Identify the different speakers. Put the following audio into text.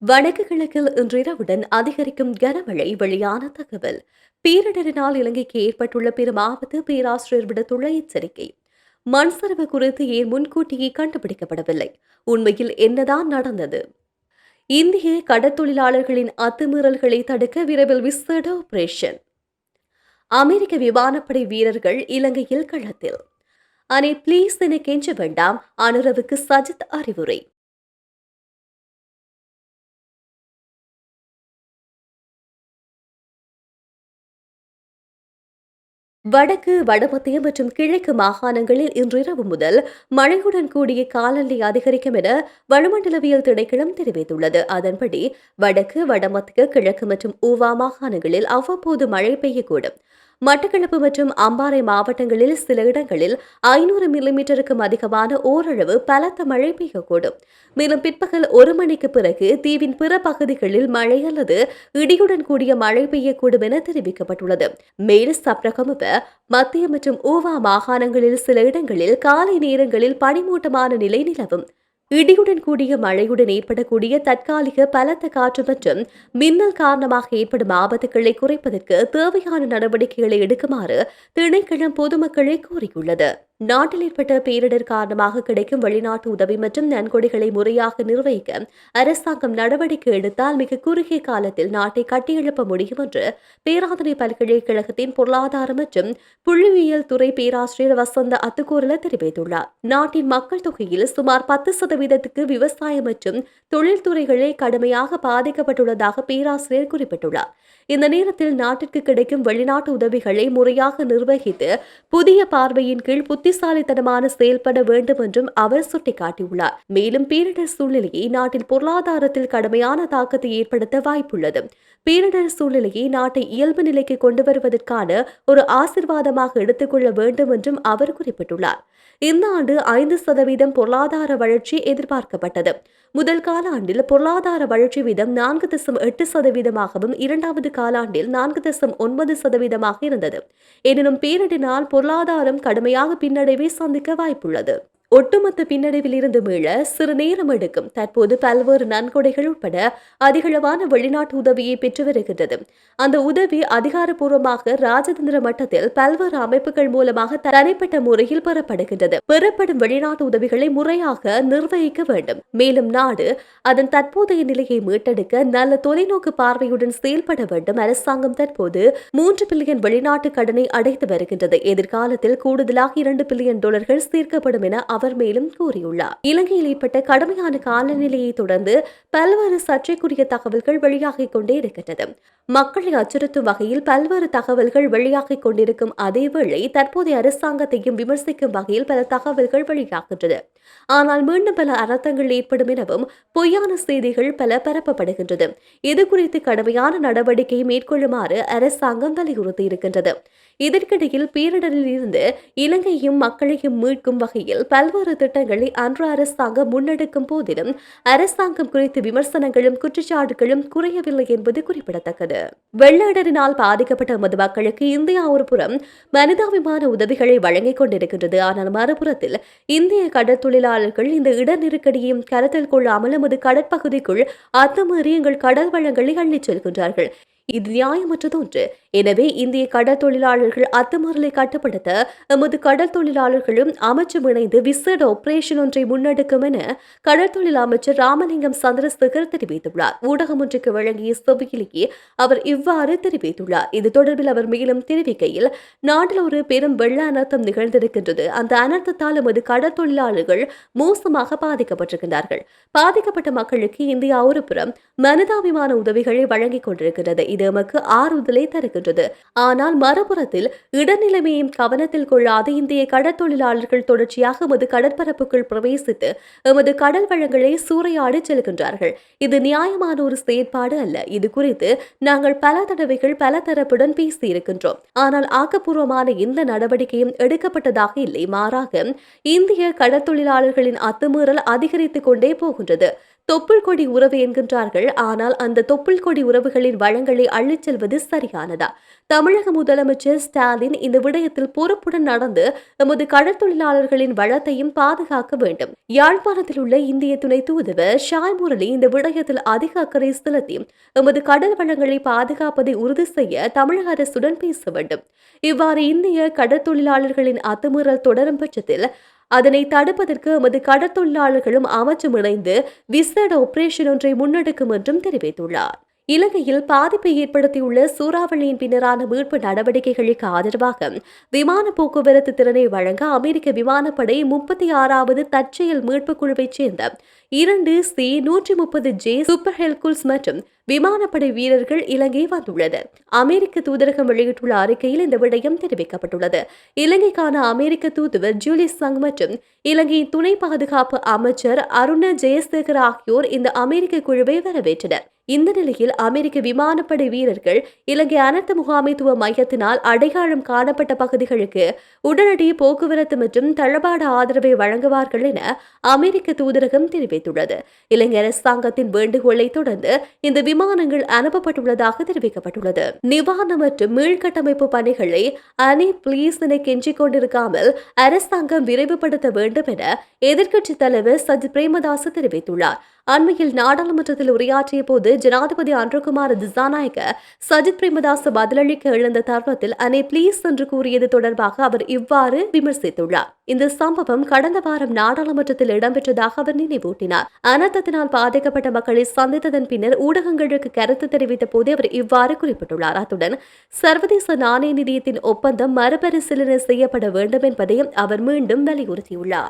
Speaker 1: வடக்கு கிழக்கில் இன்றிரவுடன் அதிகரிக்கும் கனமழை வெளியான தகவல். பேரிடரினால் இலங்கைக்கு ஏற்பட்டுள்ள பெரும் ஆபத்து, பேராசிரியர் விடுத்துள்ள எச்சரிக்கை. மண் சரிவு குறித்து ஏன் முன்கூட்டியே கண்டுபிடிக்கப்படவில்லை? உண்மையில் என்னதான் நடந்தது? இந்திய கடற்தொழிலாளர்களின் அத்துமீறல்களை தடுக்க விரைவில் விசேட ஆபரேஷன். அமெரிக்க விமானப்படை வீரர்கள் இலங்கையில் களத்தில். அனே பிளீஸ் என கெஞ்ச வேண்டாம், அனுரவுக்கு சஜித் அறிவுரை. வடக்கு, வடமத்திய மற்றும் கிழக்கு மாகாணங்களில் இன்றிரவு முதல் மழையுடன் கூடிய காலநிலை அதிகரிக்கும் என வளிமண்டலவியல் திணைக்களம் தெரிவித்துள்ளது. அதன்படி வடக்கு, வடமத்திய, கிழக்கு மற்றும் ஊவா மாகாணங்களில் அவ்வப்போது மழை பெய்யக்கூடும். மட்டக்களப்பு மற்றும் அம்பாறை மாவட்டங்களில் சில இடங்களில் 500 மில்லிமீட்டருக்கும் அதிகமான ஓரளவு பலத்த மழை பெய்யக்கூடும். மேலும் பிற்பகல் 1 மணிக்கு பிறகு தீவின் பிற பகுதிகளில் மழை அல்லது இடியுடன் கூடிய மழை பெய்யக்கூடும் என தெரிவிக்கப்பட்டுள்ளது. மேல் சப்ரகமுவ, மத்திய மற்றும் ஊவா மாகாணங்களில் சில இடங்களில் காலை நேரங்களில் பனிமூட்டமான நிலை நிலவும். இடியுடன் கூடிய மழையுடன் ஏற்படக்கூடிய தற்காலிக பலத்த காற்று மற்றும் மின்னல் காரணமாக ஏற்படும் ஆபத்துக்களை குறைப்பதற்கு தேவையான நடவடிக்கைகளை எடுக்குமாறு திணைக்களம் பொதுமக்களை கோரியுள்ளது. நாட்டில் ஏற்பட்ட பேரிடர் காரணமாக கிடைக்கும் வெளிநாட்டு உதவி மற்றும் நன்கொடைகளை முறையாக நிர்வகிக்க அரசாங்கம் நடவடிக்கை எடுத்தால் மிக குறுகிய காலத்தில் நாட்டை கட்டியெழுப்ப முடியும் என்று பேராதனை பல்கலைக்கழகத்தின் பொருளாதார மற்றும் புள்ளியியல் துறை பேராசிரியர் வசந்த அத்துக்கூரல தெரிவித்துள்ளார். நாட்டின் மக்கள் தொகையில் சுமார் 10% விவசாயம் மற்றும் தொழில்துறைகளே கடுமையாக பாதிக்கப்பட்டுள்ளதாக பேராசிரியர் குறிப்பிட்டுள்ளார். இந்த நேரத்தில் நாட்டிற்கு கிடைக்கும் வெளிநாட்டு உதவிகளை முறையாக நிர்வகித்து புதிய பார்வையின் கீழ் புத்திசாலித்தனமான செயல்பட வேண்டும் என்றும் அவர் சுட்டிக்காட்டியுள்ளார். மேலும் பேரிடர் சூழ்நிலையை நாட்டில் பொருளாதாரத்தில் கடுமையான தாக்கத்தை ஏற்படுத்த வாய்ப்புள்ளது. பேரிடர் சூழ்நிலையை நாட்டை இயல்பு நிலைக்கு கொண்டு வருவதற்கான ஒரு ஆசிர்வாதமாக எடுத்துக்கொள்ள வேண்டும் என்றும் அவர் குறிப்பிட்டுள்ளார். இந்த ஆண்டு 5% பொருளாதார வளர்ச்சி எதிர்பார்க்கப்பட்டது. முதல் காலாண்டில் பொருளாதார வளர்ச்சி வீதம் 4.8%, இரண்டாவது காலாண்டில் 4.9% இருந்தது. எனினும் பேரிடரினால் பொருளாதாரம் கடுமையாக பின்னடைவை சந்திக்க வாய்ப்புள்ளது. ஒட்டுமொத்த பின்னடைவில் இருந்து மீள சிறு நேரம் எடுக்கும். தற்போது பல்வேறு நன்கொடைகள் உட்பட அதிகளவான வெளிநாட்டு உதவியை பெற்று வருகின்றது. அந்த உதவி அதிகாரப்பூர்வமாக ராஜதந்திர மட்டத்தில் பல்வேறு அமைப்புகள் மூலமாக தனிப்பட்ட முறையில் பெறப்படுகின்றது. பெறப்படும் வெளிநாட்டு உதவிகளை முறையாக நிர்வகிக்க வேண்டும். மேலும் நாடு அதன் தற்போதைய நிலையை மீட்டெடுக்க நல்ல தொலைநோக்கு பார்வையுடன் செயல்பட வேண்டும். அரசாங்கம் தற்போது 3 பில்லியன் வெளிநாட்டு கடனை அடைத்து வருகின்றது. எதிர்காலத்தில் கூடுதலாக $2 பில்லியன் சேர்க்கப்படும் என அவர் மேலும் கூறியுள்ளார். இலங்கையில் ஏற்பட்ட கடுமையான காலநிலையை தொடர்ந்து பல்வேறு சர்ச்சைக்குரிய தகவல்கள் வெளியாகிக் கொண்டே இருக்கின்றது. மக்களை அச்சுறுத்தும் வகையில் பல்வேறு தகவல்கள் வெளியாகிக் கொண்டிருக்கும் அதேவேளை தற்போதைய அரசாங்கத்தையும் விமர்சிக்கும் வகையில் பல தகவல்கள் வெளியாகின்றது. ஆனால் மீண்டும் பல அர்த்தங்கள் ஏற்படும் எனவும் பொய்யான செய்திகள் பல பரப்பப்படுகின்றது. இது குறித்து கடுமையான நடவடிக்கை மேற்கொள்ளுமாறு அரசாங்கம் வலியுறுத்தியிருக்கின்றது. இதற்கிடையில் பேரிடரில் இருந்து இலங்கையும் மக்களையும் மீட்கும் வகையில் பல்வேறு திட்டங்களை அன்று அரசாங்கம் முன்னெடுக்கும் போதிலும் அரசாங்கம் குறித்து விமர்சனங்களும் குற்றச்சாட்டுகளும் குறையவில்லை என்பது குறிப்பிடத்தக்கது. வெள்ளடரினால் பாதிக்கப்பட்ட எமது மக்களுக்கு இந்தியா ஒரு புறம் மனிதாபிமான உதவிகளை வழங்கிக் கொண்டிருக்கின்றது. ஆனால் மறுபுறத்தில் இந்திய கடற்தொழிலாளர்கள் இந்த இடர் நெருக்கடியையும் கருத்தில் கொள்ளாமல் எமது கடற்பகுதிக்குள் அத்துமீறி எங்கள் கடல் வளங்களை அள்ளிச் செல்கின்றார்கள். இது நியாயமற்றது ஒன்று. எனவே இந்திய கடல் தொழிலாளர்கள் அத்துமீறலை கட்டுப்படுத்த எமது கடல் தொழிலாளர்களும் அமைச்சும் இணைந்து விசேட ஆபரேஷன் ஒன்றை முன்னெடுக்கும் என கடல் தொழில் அமைச்சர் ராமலிங்கம் சந்திரசேகர் தெரிவித்துள்ளார். ஊடகம் ஒன்றுக்கு வழங்கிய செவியிலேயே அவர் இவ்வாறு தெரிவித்துள்ளார். இது தொடர்பில் அவர் மேலும் தெரிவிக்கையில், நாட்டில் ஒரு பெரும் வெள்ள அனர்த்தம் நிகழ்ந்திருக்கின்றது. அந்த அனர்த்தத்தால் எமது கடல் தொழிலாளர்கள் மோசமாக பாதிக்கப்பட்டிருக்கின்றார்கள். பாதிக்கப்பட்ட மக்களுக்கு இந்தியா ஒரு புறம் மனிதாபிமான உதவிகளை வழங்கிக் கொண்டிருக்கிறது. இது எமக்கு ஆறுதலை தருகின்றது. ஆனால் மறுபுறத்தில் இடநிலைமையும் கவனத்தில் கொள்ளாத இந்திய கடற்தொழிலாளர்கள் தொடர்ச்சியாக எமது கடற்பரப்புக்குள் பிரவேசித்து எமது கடல் வளங்களை சூறையாடி செல்கின்றார்கள். இது நியாயமான ஒரு செயற்பாடு அல்ல. இது குறித்து நாங்கள் பல தடவைகள் பல தரப்புடன் பேசியிருக்கின்றோம். ஆனால் ஆக்கப்பூர்வமான எந்த நடவடிக்கையும் எடுக்கப்பட்டதாக இல்லை. மாறாக இந்திய கடற்தொழிலாளர்களின் அத்துமீறல் அதிகரித்துக் கொண்டே போகின்றது. தொப்புள் கொடி உறவு என்கின்றார்கள். ஆனால் அந்த தொப்புள் கொடி உறவுகளின் வளங்களை அள்ளிச் செல்வது சரியானதா? தமிழக முதலமைச்சர் ஸ்டாலின் இந்த விடயத்தில் பொறுப்புடன் நடந்து நமது கடல் தொழிலாளர்களின் வளத்தையும் பாதுகாக்க வேண்டும். யாழ்ப்பாணத்தில் உள்ள இந்திய துணை தூதுவர் ஷாய் முரளி இந்த விடயத்தில் அதிக அக்கறை செலுத்தி நமது கடல் வளங்களை பாதுகாப்பதை உறுதி செய்ய தமிழக அரசுடன் பேச வேண்டும். இவ்வாறு இந்திய கடற்தொழிலாளர்களின் அத்துமீறல் தொடரும் பட்சத்தில் அதனை தடுப்பதற்கு எமது கடற்தொழிலாளர்களும் அமைச்சும் இணைந்து விசேட ஆபரேஷன் ஒன்றை முன்னெடுக்கும் என்றும் தெரிவித்துள்ளார். இலங்கையில் பாதிப்பை ஏற்படுத்தியுள்ள சூறாவளியின் பின்னரான மீட்பு நடவடிக்கைகளுக்கு ஆதரவாக விமான போக்குவரத்து திறனை வழங்க அமெரிக்க விமானப்படை 36வது தற்செயல் மீட்புக் குழுவைச் சேர்ந்த 2 C-130J சூப்பர் ஹெர்குல்ஸ் மற்றும் விமானப்படை வீரர்கள் இலங்கை வந்துள்ளது. அமெரிக்க தூதரகம் வெளியிட்டுள்ள அறிக்கையில் இந்த விடயம் தெரிவிக்கப்பட்டுள்ளது. இலங்கைக்கான அமெரிக்க தூதுவர் ஜூலி சங் மற்றும் இலங்கையின் துணை பாதுகாப்பு அமைச்சர் அருண ஜெயசேகர் ஆகியோர் இந்த அமெரிக்க குழுவை வரவேற்றனர். இந்த நிலையில் அமெரிக்க விமானப்படை வீரர்கள் இலங்கை அனர்த்த முகாமைத்துவ மையத்தினால் அடையாளம் காணப்பட்ட பகுதிகளுக்கு உடனடி போக்குவரத்து மற்றும் தளபாட ஆதரவை வழங்குவார்கள் என அமெரிக்க தூதரகம் தெரிவித்துள்ளது. இலங்கை அரசாங்கத்தின் வேண்டுகோளை தொடர்ந்து இந்த விமானங்கள் அனுப்பப்பட்டுள்ளதாக தெரிவிக்கப்பட்டுள்ளது. நிவாரணம் மற்றும் மீள்கட்டமைப்பு பணிகளை அனி பிளீஸ் என கெஞ்சிக் கொண்டிருக்காமல் அரசாங்கம் விரைவுபடுத்த வேண்டும் என எதிர்க்கட்சித் தலைவர் சஜித் பிரேமதாச தெரிவித்துள்ளார். அண்மையில் நாடாளுமன்றத்தில் உரையாற்றிய போது ஜனாதிபதி அன்ருகுமார் திசாநாயக்க சஜித் பிரேமதாச பதிலளிக்க எழுந்த தருணத்தில் அனே பிளீஸ் என்று கூறியது தொடர்பாக அவர் இவ்வாறு விமர்சித்துள்ளார். இந்த சம்பவம் கடந்த வாரம் நாடாளுமன்றத்தில் இடம்பெற்றதாக அவர் நினைவூட்டினார். அனர்த்தத்தினால் பாதிக்கப்பட்ட மக்களை சந்தித்ததன் பின்னர் ஊடகங்களுக்கு கருத்து தெரிவித்த போதே அவர் இவ்வாறு குறிப்பிட்டுள்ளார். அத்துடன் சர்வதேச நாணய நிதியத்தின் ஒப்பந்தம் மறுபரிசீலனை செய்யப்பட வேண்டும் என்பதையும் அவர் மீண்டும் வலியுறுத்தியுள்ளார்.